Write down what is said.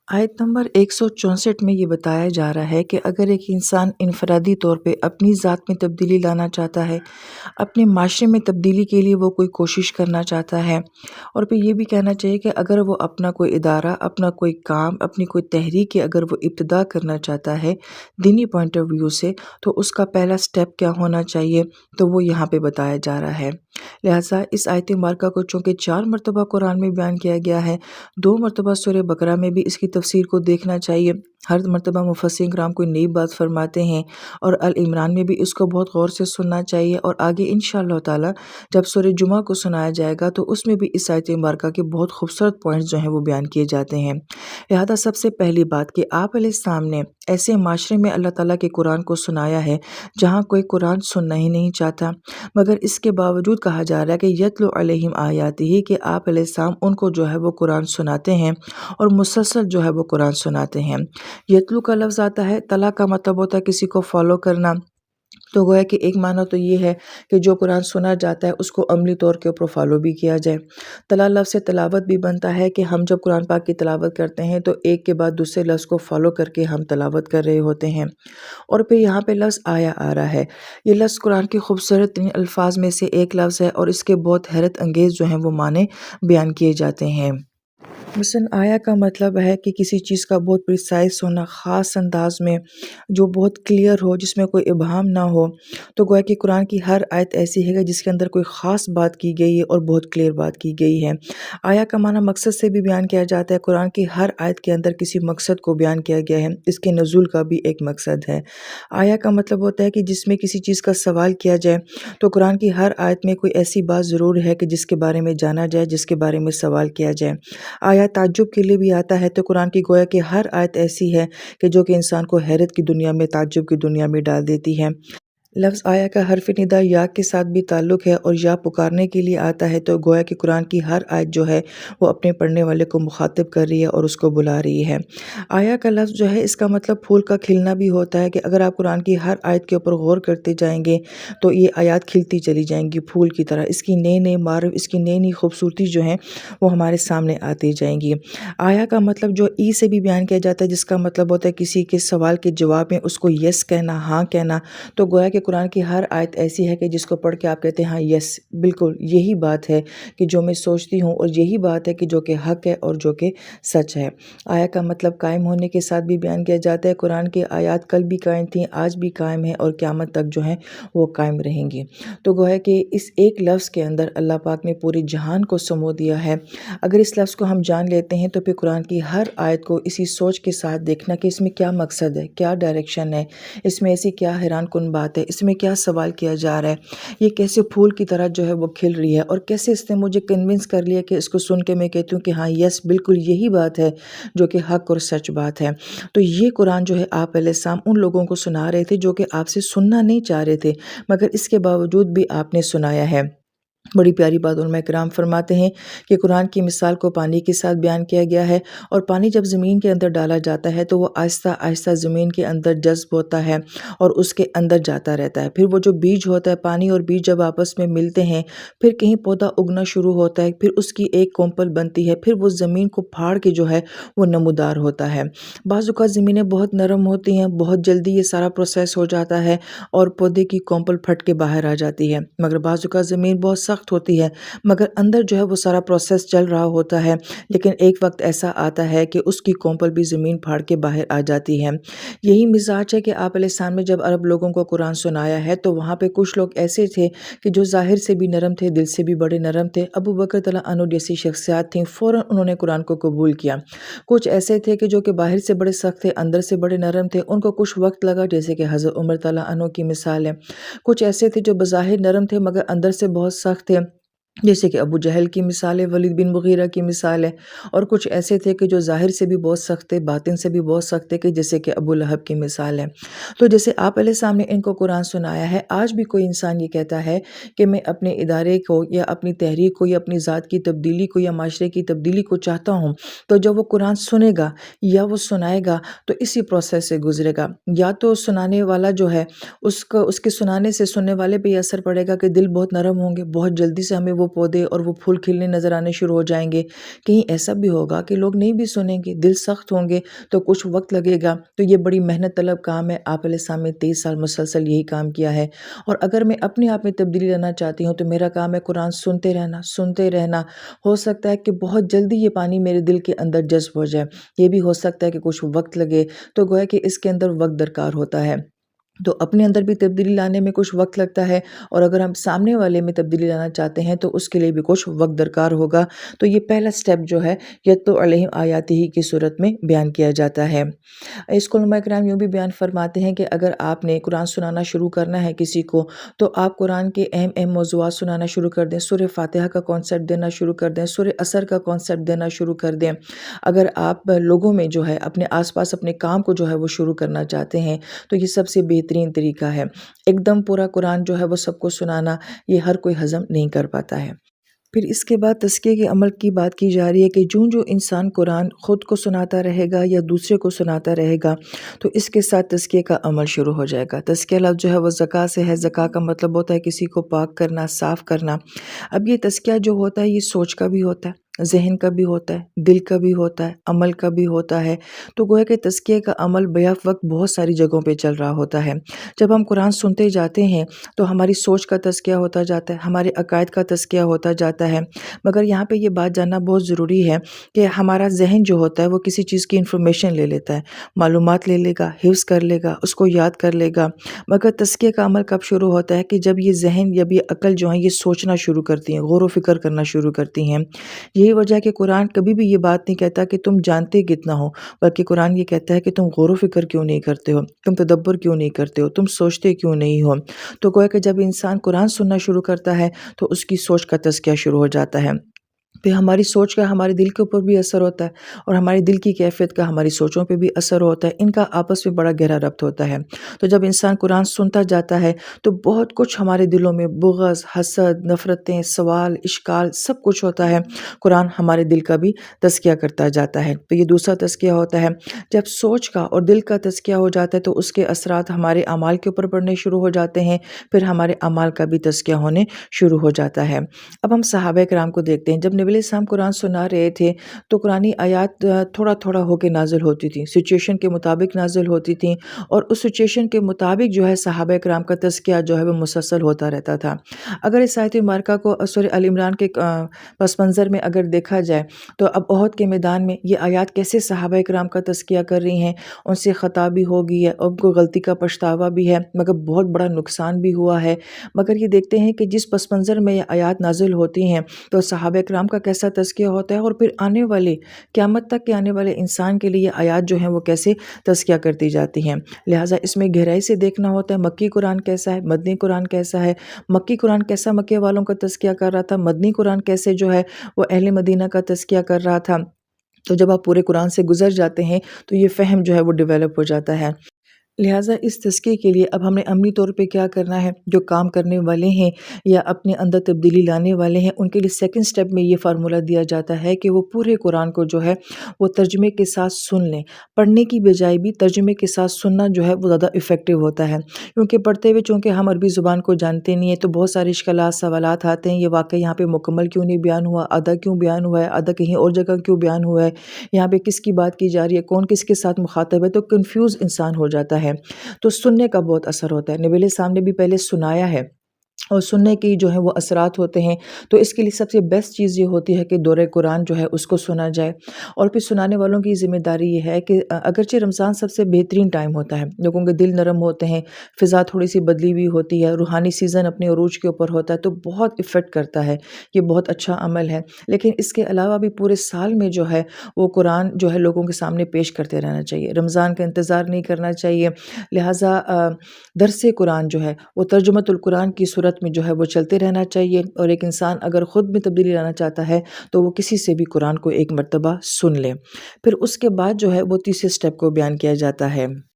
आयत नंबर 164 में ये बताया जा रहा है कि अगर एक इंसान इनफरादी तौर पे अपनी ज़ात में तब्दीली लाना चाहता है, अपने माशरे में तब्दीली के लिए वो कोई कोशिश करना चाहता है, और फिर ये भी कहना चाहिए कि अगर वो अपना कोई इदारा, अपना कोई काम, अपनी कोई तहरीक अगर वो इब्तिदा करना चाहता है दीनी पॉइंट ऑफ व्यू से, तो उसका पहला स्टेप क्या होना चाहिए, तो वो यहाँ पे बताया जा रहा है। लिहाजा इस आयत मुबारका को चूँकि 4 मरतबा कुरान में बयान किया गया है, 2 मरतबा सूरह बकरा में भी इसकी तफसीर को देखना चाहिए। हर मरतबा मुफस्सिरीन किराम कोई नई बात फरमाते हैं, और अल इमरान में भी इसको बहुत गौर से सुनना चाहिए, और आगे इंशाअल्लाह ताला जब सूरह जुमा को सुनाया जाएगा तो उसमें भी इस आयत मुबारका के बहुत खूबसूरत पॉइंट्स जो हैं वो बयान किए जाते हैं। लिहाजा सबसे पहली बात कि आप अलैहिस्सलाम ने ऐसे माशरे में अल्लाह ताला के कुरान को सुनाया है जहाँ कोई कुरान सुनना ही नहीं चाहता, मगर इसके बावजूद कहा जा रहा है कि यतलु अलैहिम आयातिही कि आप अलैहिस्सलाम उनको जो है वो कुरान सुनाते हैं, और मुसलसल जो है वो कुरान सुनाते हैं। यतलू का लफ्ज़ आता है, तला का मतलब होता है किसी को फॉलो करना। तो गोया कि एक माना तो ये है कि जो कुरान सुना जाता है उसको अमली तौर के ऊपर फॉलो भी किया जाए। तला लफ्ज़ से तिलावत भी बनता है कि हम जब कुरान पाक की तिलावत करते हैं तो एक के बाद दूसरे लफ्ज़ को फॉलो करके हम तिलावत कर रहे होते हैं। और फिर यहाँ पे लफ्ज़ आया आ रहा है, ये लफ्ज़ कुरान के खूबसूरत तरीन अल्फाज में से एक लफ्ज़ है, और इसके बहुत हैरत अंगेज़ जो हैं वो माने बयान किए जाते हैं। मसलन आया का मतलब है कि किसी चीज़ का बहुत प्रिसाइज़ होना, ख़ास अंदाज़ में, जो बहुत क्लियर हो, जिसमें कोई इबहम ना हो। तो गोया कि कुरान की हर आयत ऐसी है कि जिसके अंदर कोई ख़ास बात की गई है और बहुत क्लियर बात की गई है। आया का माना मकसद से भी बयान किया जाता है, कुरान की हर आयत के अंदर किसी मकसद को बयान किया गया है, इसके नुज़ूल का भी एक मकसद है। आया का मतलब होता है कि जिसमें किसी चीज़ का सवाल किया जाए, तो कुरान की हर आयत में कोई ऐसी बात ज़रूर है कि जिसके बारे में जाना जाए, जिसके बारे में सवाल किया जाए। आया ताज्जुब के लिए भी आता है, तो कुरान की गोया कि हर आयत ऐसी है कि जो कि इंसान को हैरत की दुनिया में, ताज्जुब की दुनिया में डाल देती है। लफ्ज़ आया का हर्फ़ निदा या के साथ भी ताल्लुक़ है, और या पुकारने के लिए आता है, तो गोया कि कुरान की हर आयत जो है वो अपने पढ़ने वाले को मुख़ातिब कर रही है और उसको बुला रही है। आया का लफ्ज़ जो है इसका मतलब फूल का खिलना भी होता है कि अगर आप कुरान की हर आयत के ऊपर गौर करते जाएंगे तो ये आयत खिलती चली जाएंगी फूल की तरह, इसकी नए नए मार्फ, इसकी नई नई खूबसूरती जो है वो हमारे सामने आती जाएंगी। आया का मतलब जो ई से भी बयान किया जाता है, जिसका मतलब होता है किसी के सवाल के जवाब में उसको यस कहना, हाँ कहना। तो गोया कि कुरान की हर आयत ऐसी है कि जिसको पढ़ के आप कहते हैं हाँ यस, बिल्कुल यही बात है कि जो मैं सोचती हूँ, और यही बात है कि जो कि हक़ है और जो कि सच है। आया का मतलब कायम होने के साथ भी बयान किया जाता है, कुरान की आयत कल भी कायम थी, आज भी कायम है, और क़यामत तक जो है वो कायम रहेंगी। तो गोया कि इस एक लफ्ज़ के अंदर अल्लाह पाक ने पूरे जहान को समो दिया है। अगर इस लफ्ज़ को हम जान लेते हैं तो फिर कुरान की हर आयत को इसी सोच के साथ देखना कि इसमें क्या मकसद है, क्या डायरेक्शन है, इसमें ऐसी क्या हैरान कुन बात है, इसमें क्या सवाल किया जा रहा है, ये कैसे फूल की तरह जो है वो खिल रही है, और कैसे इसने मुझे कन्विंस कर लिया कि इसको सुन के मैं कहती हूँ कि हाँ यस, बिल्कुल यही बात है जो कि हक़ और सच बात है। तो ये कुरान जो है आप अलैहिस्सलाम उन लोगों को सुना रहे थे जो कि आपसे सुनना नहीं चाह रहे थे, मगर इसके बावजूद भी आपने सुनाया है। बड़ी प्यारी बात उलमा किराम फरमाते हैं कि कुरान की मिसाल को पानी के साथ बयान किया गया है, और पानी जब ज़मीन के अंदर डाला जाता है तो वो आहिस्ता आहिस्ता ज़मीन के अंदर जज़्ब होता है और उसके अंदर जाता रहता है। फिर वो जो बीज होता है, पानी और बीज जब आपस में मिलते हैं, फिर कहीं पौधा उगना शुरू होता है, फिर उसकी एक कोंपल बनती है, फिर वो ज़मीन को फाड़ के जो है वो नमूदार होता है। बाज़ औक़ात ज़मीनें बहुत नरम होती हैं, बहुत जल्दी ये सारा प्रोसेस हो जाता है और पौधे की कोंपल फट के बाहर आ जाती है, मगर बाज़ औक़ात ज़मीन बहुत सख्त होती है, मगर अंदर जो है वो सारा प्रोसेस चल रहा होता है, लेकिन एक वक्त ऐसा आता है कि उसकी कोंपल भी ज़मीन फाड़ के बाहर आ जाती है। यही मिजाज है कि आप अलैहिस्सलाम ने जब अरब लोगों को कुरान सुनाया है तो वहाँ पे कुछ लोग ऐसे थे कि जो ज़ाहिर से भी नरम थे, दिल से भी बड़े नरम थे। अबू बकर तआला अन्हु जैसी शख्सियत थी, फ़ौरन उन्होंने कुरान को कबूल किया। कुछ ऐसे थे कि जो कि बाहर से बड़े सख्त थे, अंदर से बड़े नरम थे, उनको कुछ वक्त लगा, जैसे कि हज़रत उमर तआला अन्हु की मिसाल है। कुछ ऐसे थे जो बज़ाहिर नरम थे मगर अंदर से बहुत सख्त थे, जैसे कि अबू जहल की मिसाल है, वलीद बिन मुगीरा की मिसाल है। और कुछ ऐसे थे कि जो ज़ाहिर से भी बहुत सख्त थे, बातिन से भी बहुत सख्त थे, कि जैसे कि अबू लहब की मिसाल है। तो जैसे आप अलैहिस्सलाम ने इनको कुरान सुनाया है, आज भी कोई इंसान ये कहता है कि मैं अपने इदारे को या अपनी तहरीक को या अपनी ज़ात की तब्दीली को या माशरे की तब्दीली को चाहता हूँ, तो जब वो कुरान सुनेगा या वो सुनाएगा तो इसी प्रोसेस से गुजरेगा। या तो सुनाने वाला जो है उसको, उसके सुनाने से सुनने वाले पे ये असर पड़ेगा कि दिल बहुत नरम होंगे, बहुत जल्दी से हमें वो وہ پودے اور وہ پھول کھلنے نظر آنے شروع ہو جائیں گے۔ کہیں ایسا بھی ہوگا کہ لوگ نہیں بھی سنیں گے، دل سخت ہوں گے، تو کچھ وقت لگے گا۔ تو یہ بڑی محنت طلب کام ہے۔ آپ علیہ السلام نے 23 سال مسلسل یہی کام کیا ہے، اور اگر میں اپنے آپ میں تبدیلی لانا چاہتی ہوں تو میرا کام ہے قرآن سنتے رہنا۔ ہو سکتا ہے کہ بہت جلدی یہ پانی میرے دل کے اندر جذب ہو جائے، یہ بھی ہو سکتا ہے کہ کچھ وقت لگے، تو گویا کہ اس کے اندر وقت درکار ہوتا ہے۔ تو اپنے اندر بھی تبدیلی لانے میں کچھ وقت لگتا ہے، اور اگر ہم سامنے والے میں تبدیلی لانا چاہتے ہیں تو اس کے لیے بھی کچھ وقت درکار ہوگا۔ تو یہ پہلا سٹیپ جو ہے یتلو علیہم آیاتہ کی صورت میں بیان کیا جاتا ہے۔ اس کو علماء کرام یوں بھی بیان فرماتے ہیں کہ اگر آپ نے قرآن سنانا شروع کرنا ہے کسی کو، تو آپ قرآن کے اہم اہم موضوعات سنانا شروع کر دیں، سورہ فاتحہ کا کانسیپٹ دینا شروع کر دیں، سورہ عصر کا کانسیپٹ دینا شروع کر دیں۔ اگر آپ لوگوں میں جو ہے اپنے آس پاس اپنے کام کو جو ہے وہ شروع کرنا چاہتے ہیں تو یہ سب سے بہترین طریقہ ہے۔ ایک دم پورا قرآن جو ہے وہ سب کو سنانا یہ ہر کوئی ہضم نہیں کر پاتا ہے۔ پھر اس کے بعد تزکیے کے عمل کی بات کی جا رہی ہے کہ جو انسان قرآن خود کو سناتا رہے گا یا دوسرے کو سناتا رہے گا تو اس کے ساتھ تزکیے کا عمل شروع ہو جائے گا۔ تزکیہ لفظ جو ہے وہ زکاة سے ہے۔ زکاة کا مطلب ہوتا ہے کسی کو پاک کرنا، صاف کرنا۔ اب یہ تزکیہ جو ہوتا ہے یہ سوچ کا بھی ہوتا ہے، ذہن کا بھی ہوتا ہے، دل کا بھی ہوتا ہے، عمل کا بھی ہوتا ہے۔ تو گویا کہ تزکیے کا عمل بیک وقت بہت ساری جگہوں پہ چل رہا ہوتا ہے۔ جب ہم قرآن سنتے جاتے ہیں تو ہماری سوچ کا تزکیہ ہوتا جاتا ہے، ہمارے عقائد کا تزکیہ ہوتا جاتا ہے۔ مگر یہاں پہ یہ بات جاننا بہت ضروری ہے کہ ہمارا ذہن جو ہوتا ہے وہ کسی چیز کی انفارمیشن لے لیتا ہے، معلومات لے لے گا، حفظ کر لے گا، اس کو یاد کر لے گا۔ مگر تزکیے کا عمل کب شروع ہوتا ہے کہ جب یہ ذہن یا یہ عقل جو ہیں یہ سوچنا شروع کرتی ہیں، غور و فکر کرنا شروع کرتی ہیں۔ یہی وجہ ہے کہ قرآن کبھی بھی یہ بات نہیں کہتا کہ تم جانتے کتنا ہو، بلکہ قرآن یہ کہتا ہے کہ تم غور و فکر کیوں نہیں کرتے ہو، تم تدبر کیوں نہیں کرتے ہو، تم سوچتے کیوں نہیں ہو۔ تو گویا کہ جب انسان قرآن سننا شروع کرتا ہے تو اس کی سوچ کا تزکیہ شروع ہو جاتا ہے۔ پھر ہماری سوچ کا ہمارے دل کے اوپر بھی اثر ہوتا ہے، اور ہمارے دل کی کیفیت کا ہماری سوچوں پہ بھی اثر ہوتا ہے۔ ان کا آپس میں بڑا گہرا ربط ہوتا ہے۔ تو جب انسان قرآن سنتا جاتا ہے تو بہت کچھ ہمارے دلوں میں بغض، حسد، نفرتیں، سوال، اشکال سب کچھ ہوتا ہے۔ قرآن ہمارے دل کا بھی تزکیہ کرتا جاتا ہے۔ تو یہ دوسرا تزکیہ ہوتا ہے۔ جب سوچ کا اور دل کا تزکیہ ہو جاتا ہے تو اس کے اثرات ہمارے اعمال کے اوپر پڑنے شروع ہو جاتے ہیں، پھر ہمارے اعمال کا بھی تزکیہ ہونے شروع ہو جاتا ہے۔ اب ہم صحابہ کرام کو دیکھتے ہیں، جب نبی علیہ السلام قرآن سنا رہے تھے تو قرآنی آیات تھوڑا تھوڑا ہو کے نازل ہوتی تھیں، سچویشن کے مطابق نازل ہوتی تھیں، اور اس سچویشن کے مطابق جو ہے صحابہ کرام کا تزکیہ جو ہے وہ مسلسل ہوتا رہتا تھا۔ اگر اس آیت مبارکہ کو سورہ آل عمران کے پس منظر میں اگر دیکھا جائے تو اب احد کے میدان میں یہ آیات کیسے صحابہ کرام کا تزکیہ کر رہی ہیں، ان سے خطا بھی ہو گئی ہے، ان کو غلطی کا پچھتاوا بھی ہے، مگر بہت بڑا نقصان بھی ہوا ہے۔ مگر یہ دیکھتے ہیں کہ جس پس منظر میں یہ آیات نازل ہوتی ہیں تو صحابہ کرام کا کیسا تزکیہ ہوتا ہے، اور پھر آنے والے قیامت تک کے آنے والے انسان کے لیے یہ آیات جو ہیں وہ کیسے تزکیہ کرتی جاتی ہیں۔ لہٰذا اس میں گہرائی سے دیکھنا ہوتا ہے مکی قرآن کیسا ہے، مدنی قرآن کیسا ہے، مکی قرآن کیسا مکے والوں کا تزکیہ کر رہا تھا، مدنی قرآن کیسے جو ہے وہ اہل مدینہ کا تزکیہ کر رہا تھا۔ تو جب آپ پورے قرآن سے گزر جاتے ہیں تو یہ فہم جو ہے وہ ڈیولپ ہو جاتا ہے۔ لہٰذا اس تزکیے کے لیے اب ہمیں عملی طور پہ کیا کرنا ہے، جو کام کرنے والے ہیں یا اپنے اندر تبدیلی لانے والے ہیں ان کے لیے سیکنڈ سٹیپ میں یہ فارمولہ دیا جاتا ہے کہ وہ پورے قرآن کو جو ہے وہ ترجمے کے ساتھ سن لیں۔ پڑھنے کی بجائے بھی ترجمے کے ساتھ سننا جو ہے وہ زیادہ افیکٹو ہوتا ہے، کیونکہ پڑھتے ہوئے چونکہ ہم عربی زبان کو جانتے نہیں ہیں تو بہت سارے اشکالات، سوالات آتے ہیں، یہ واقعہ یہاں پہ مکمل کیوں نہیں بیان ہوا، آدھا کیوں بیان ہوا ہے، آدھا کہیں اور جگہ کیوں بیان ہوا ہے، یہاں پہ کس کی بات کی جا رہی ہے، کون کس کے ساتھ مخاطب ہے، تو کنفیوز انسان ہو جاتا ہے۔ تو سننے کا بہت اثر ہوتا ہے۔ نبی علیہ السلام نے بھی پہلے سنایا ہے، اور سننے کی جو ہے وہ اثرات ہوتے ہیں۔ تو اس کے لیے سب سے بیسٹ چیز یہ ہوتی ہے کہ دورہ قرآن جو ہے اس کو سنا جائے، اور پھر سنانے والوں کی ذمہ داری یہ ہے کہ اگرچہ رمضان سب سے بہترین ٹائم ہوتا ہے، لوگوں کے دل نرم ہوتے ہیں، فضا تھوڑی سی بدلی ہوئی ہوتی ہے، روحانی سیزن اپنے عروج کے اوپر ہوتا ہے، تو بہت افیکٹ کرتا ہے، یہ بہت اچھا عمل ہے۔ لیکن اس کے علاوہ بھی پورے سال میں جو ہے وہ قرآن جو ہے لوگوں کے سامنے پیش کرتے رہنا چاہیے، رمضان کا انتظار نہیں کرنا چاہیے۔ لہٰذا درس قرآن جو ہے وہ ترجمۃ القرآن کی صورت میں جو ہے وہ چلتے رہنا چاہیے، اور ایک انسان اگر خود میں تبدیلی لانا چاہتا ہے تو وہ کسی سے بھی قرآن کو ایک مرتبہ سن لے۔ پھر اس کے بعد جو ہے وہ تیسرے سٹیپ کو بیان کیا جاتا ہے۔